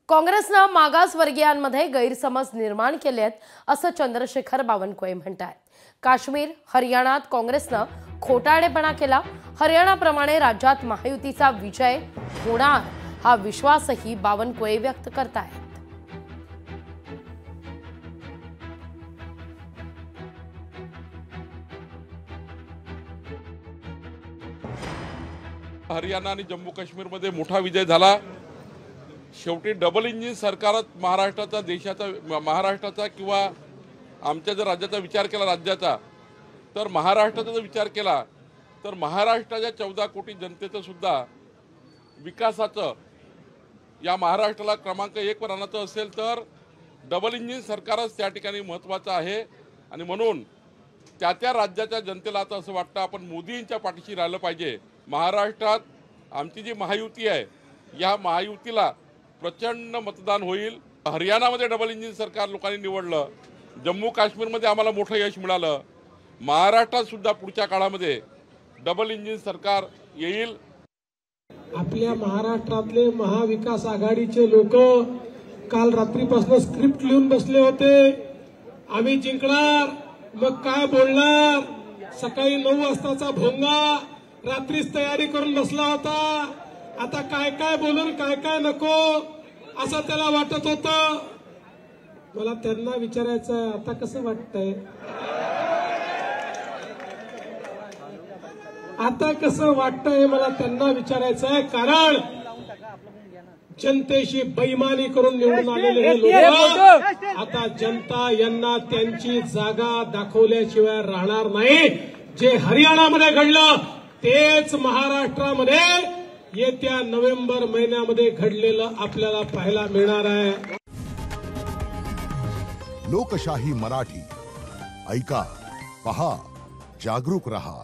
काँग्रेसने मागासवर्गीयांमध्ये गैरसमज निर्माण केले आहेत असं चंद्रशेखर बावनकुळे म्हणतात। काश्मीर हरियाणात काँग्रेसने खोटारडेपणा केला। हरियाणाप्रमाणे राज्यात महायुतीचा विजय होणार हा विश्वासही बावनकुळे व्यक्त करतायत। हरियाणा आणि जम्मू काश्मीर मध्ये मोठा विजय झाला। शेवटी डबल इंजिन सरकारच महाराष्ट्राचा देशाचा महाराष्ट्राचा किंवा आमच्या जर राज्याचा विचार केला राज्याचा तर महाराष्ट्राचा जर विचार केला तर महाराष्ट्राच्या 14 कोटी जनतेचं सुद्धा विकासाचं या महाराष्ट्राला क्रमांक 1 वर आणायचं असेल तर डबल इंजिन सरकारच त्या ठिकाणी महत्त्वाचं आहे। आणि म्हणून त्या राज्याच्या जनतेला आता असं वाटतं आपण मोदींच्या पाठीशी राहिलं पाहिजे। महाराष्ट्रात आमची जी महायुती आहे या महायुतीला प्रचंड मतदान होईल। हरियाणामध्ये डबल इंजिन सरकार लोकांनी निवडलं, जम्मू काश्मीरमध्ये आम्हाला मोठं यश मिळालं, महाराष्ट्रात सुद्धा पुढच्या काळामध्ये डबल इंजिन सरकार येईल। आपल्या महाराष्ट्रातले महाविकास आघाडीचे लोक काल रात्रीपासून स्क्रिप्ट लिहून बसले होते। आम्ही जिंकणार, मग काय बोलणार, सकाळी 9 वाजताचा भोंगा रात्रीच तयारी करून बसला होता। आता काय काय बोलून काय काय नको असं त्याला वाटत होतं। मला त्यांना विचारायचं आता कसं वाटतंय, आता कसं वाटतंय मला त्यांना विचारायचं आहे। कारण जनतेशी बेईमानी करून निवडून आलेले हे लोक आता जनता यांना त्यांची जागा दाखवल्याशिवाय राहणार नाही। जे हरियाणामध्ये घडलं तेच महाराष्ट्रामध्ये येत्या नोव्हेंबर महिन्यामध्ये घडलेलं आपल्याला पाहायला मिळणार आहे। लोकशाही मराठी ऐका, पहा, जागरूक रहा।